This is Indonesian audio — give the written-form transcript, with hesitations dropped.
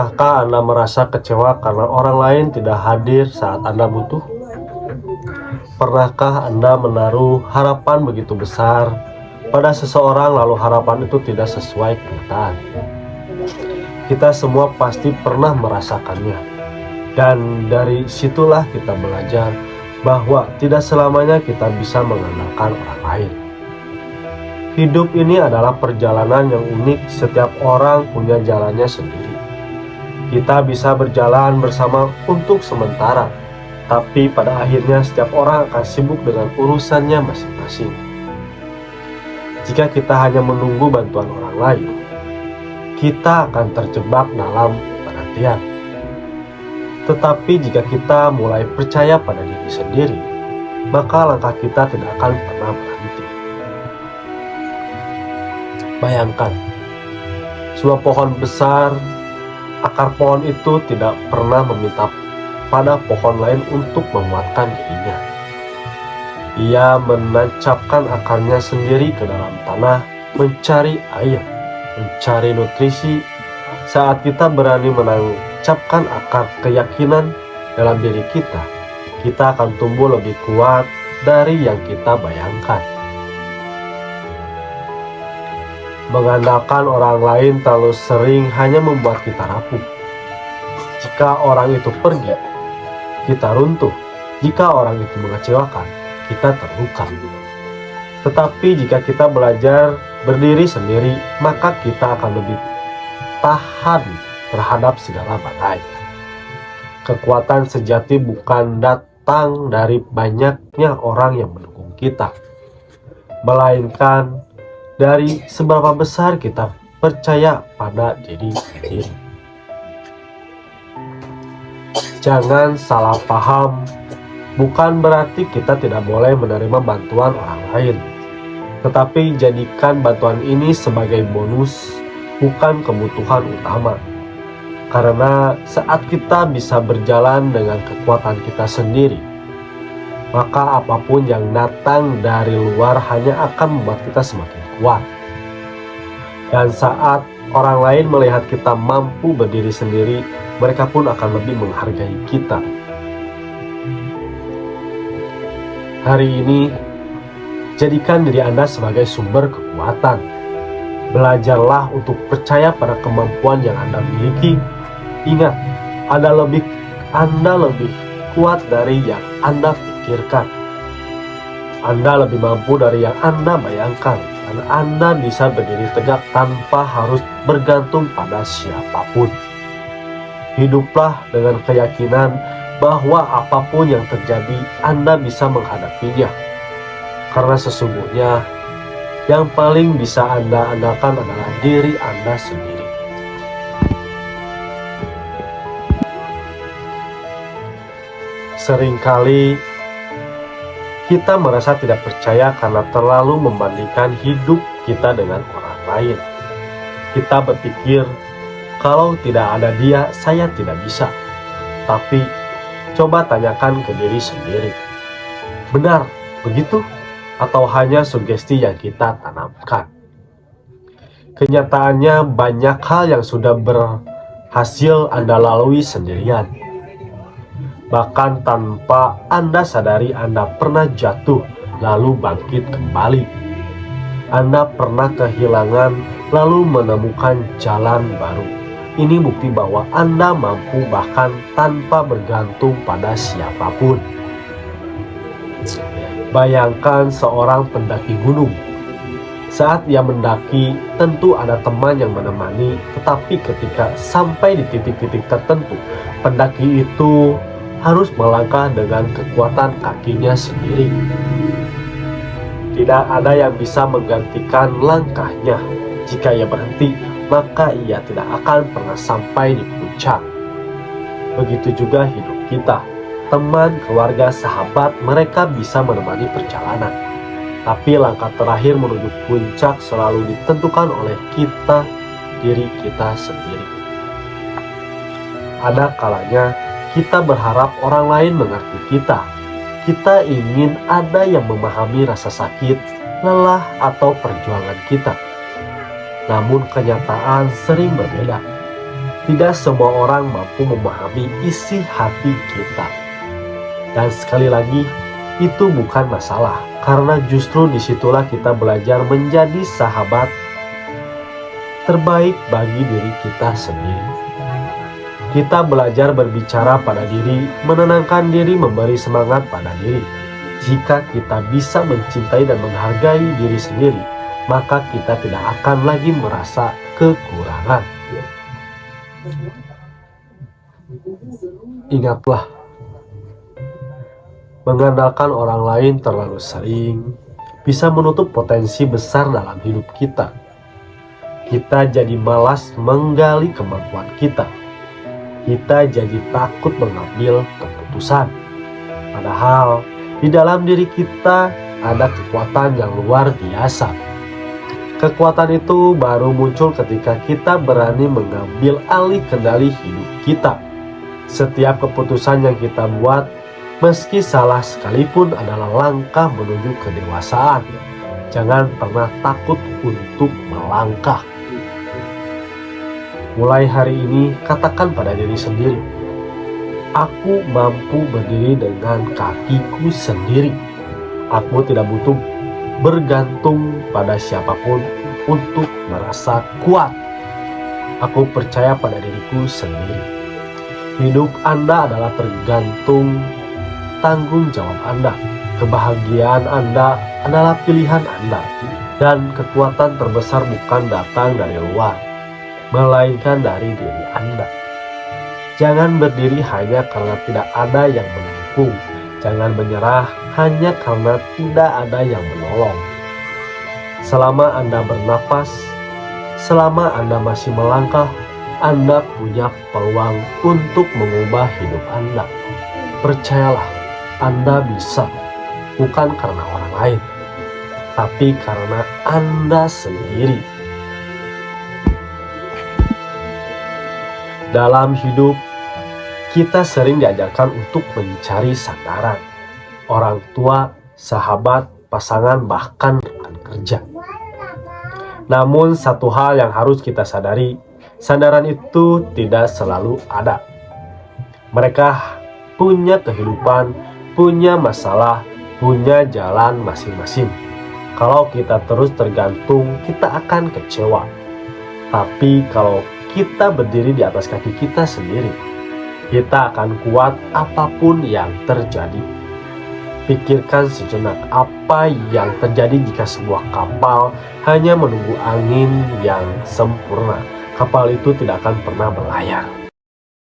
Apakah Anda merasa kecewa karena orang lain tidak hadir saat Anda butuh? Pernahkah Anda menaruh harapan begitu besar pada seseorang lalu harapan itu tidak sesuai kenyataan? Kita semua pasti pernah merasakannya. Dan dari situlah kita belajar bahwa tidak selamanya kita bisa mengandalkan orang lain. Hidup ini adalah perjalanan yang unik, setiap orang punya jalannya sendiri. Kita bisa berjalan bersama untuk sementara, tapi pada akhirnya setiap orang akan sibuk dengan urusannya masing-masing. Jika kita hanya menunggu bantuan orang lain, kita akan terjebak dalam penantian. Tetapi jika kita mulai percaya pada diri sendiri, maka langkah kita tidak akan pernah berhenti. Bayangkan, sebuah pohon besar, akar pohon itu tidak pernah meminta pada pohon lain untuk menguatkan dirinya. Ia menancapkan akarnya sendiri ke dalam tanah, mencari air, mencari nutrisi. Saat kita berani menancapkan akar keyakinan dalam diri kita, kita akan tumbuh lebih kuat dari yang kita bayangkan. Mengandalkan orang lain terlalu sering hanya membuat kita rapuh. Jika orang itu pergi, kita runtuh. Jika orang itu mengecewakan, kita terluka. Tetapi jika kita belajar berdiri sendiri, maka kita akan lebih tahan terhadap segala badai. Kekuatan sejati bukan datang dari banyaknya orang yang mendukung kita, melainkan dari seberapa besar kita percaya pada diri sendiri. Jangan salah paham, bukan berarti kita tidak boleh menerima bantuan orang lain. Tetapi jadikan bantuan ini sebagai bonus, bukan kebutuhan utama. Karena saat kita bisa berjalan dengan kekuatan kita sendiri, maka apapun yang datang dari luar hanya akan membuat kita semakin kuat. Dan saat orang lain melihat kita mampu berdiri sendiri, mereka pun akan lebih menghargai kita. Hari ini, jadikan diri Anda sebagai sumber kekuatan. Belajarlah untuk percaya pada kemampuan yang Anda miliki. Ingat, Anda lebih kuat dari yang Anda pikirkan. Anda lebih mampu dari yang Anda bayangkan, dan Anda bisa berdiri tegak tanpa harus bergantung pada siapapun. Hiduplah dengan keyakinan bahwa apapun yang terjadi, Anda bisa menghadapinya. Karena sesungguhnya, yang paling bisa Anda andalkan adalah diri Anda sendiri. Seringkali kita merasa tidak percaya karena terlalu membandingkan hidup kita dengan orang lain. Kita berpikir, kalau tidak ada dia, saya tidak bisa. Tapi, coba tanyakan ke diri sendiri. Benar begitu? Atau hanya sugesti yang kita tanamkan? Kenyataannya banyak hal yang sudah berhasil Anda lalui sendirian. Bahkan tanpa Anda sadari, Anda pernah jatuh lalu bangkit kembali. Anda pernah kehilangan lalu menemukan jalan baru. Ini bukti bahwa Anda mampu bahkan tanpa bergantung pada siapapun. Bayangkan seorang pendaki gunung. Saat ia mendaki, tentu ada teman yang menemani, tetapi ketika sampai di titik-titik tertentu, pendaki itu harus melangkah dengan kekuatan kakinya sendiri. Tidak ada yang bisa menggantikan langkahnya. Jika ia berhenti, maka ia tidak akan pernah sampai di puncak. Begitu juga hidup kita. Teman, keluarga, sahabat, mereka bisa menemani perjalanan. Tapi langkah terakhir menuju puncak selalu ditentukan oleh kita, diri kita sendiri. Ada kalanya kita berharap orang lain mengerti kita. Kita ingin ada yang memahami rasa sakit, lelah, atau perjuangan kita. Namun kenyataan sering berbeda. Tidak semua orang mampu memahami isi hati kita. Dan sekali lagi, itu bukan masalah, karena justru disitulah kita belajar menjadi sahabat terbaik bagi diri kita sendiri. Kita belajar berbicara pada diri, menenangkan diri, memberi semangat pada diri. Jika kita bisa mencintai dan menghargai diri sendiri, maka kita tidak akan lagi merasa kekurangan. Ingatlah, mengandalkan orang lain terlalu sering bisa menutup potensi besar dalam hidup kita. Kita jadi malas menggali kemampuan kita. Kita jadi takut mengambil keputusan. Padahal di dalam diri kita ada kekuatan yang luar biasa. Kekuatan itu baru muncul ketika kita berani mengambil alih kendali hidup kita. Setiap keputusan yang kita buat, meski salah sekalipun, adalah langkah menuju kedewasaan. Jangan pernah takut untuk melangkah. Mulai hari ini, katakan pada diri sendiri, aku mampu berdiri dengan kakiku sendiri. Aku tidak butuh bergantung pada siapapun untuk merasa kuat. Aku percaya pada diriku sendiri. Hidup Anda adalah tergantung tanggung jawab Anda. Kebahagiaan Anda adalah pilihan Anda. Dan kekuatan terbesar bukan datang dari luar, melainkan dari diri Anda. Jangan berdiri hanya karena tidak ada yang mendukung. Jangan menyerah hanya karena tidak ada yang menolong. Selama Anda bernapas, selama Anda masih melangkah, Anda punya peluang untuk mengubah hidup Anda. Percayalah, Anda bisa, bukan karena orang lain, tapi karena Anda sendiri. Dalam hidup, kita sering diajarkan untuk mencari sandaran. Orang tua, sahabat, pasangan, bahkan rekan kerja. Namun satu hal yang harus kita sadari, sandaran itu tidak selalu ada. Mereka punya kehidupan, punya masalah, punya jalan masing-masing. Kalau kita terus tergantung, kita akan kecewa. Tapi kalau kita berdiri di atas kaki kita sendiri, kita akan kuat apapun yang terjadi. Pikirkan sejenak, apa yang terjadi jika sebuah kapal hanya menunggu angin yang sempurna? Kapal itu tidak akan pernah berlayar.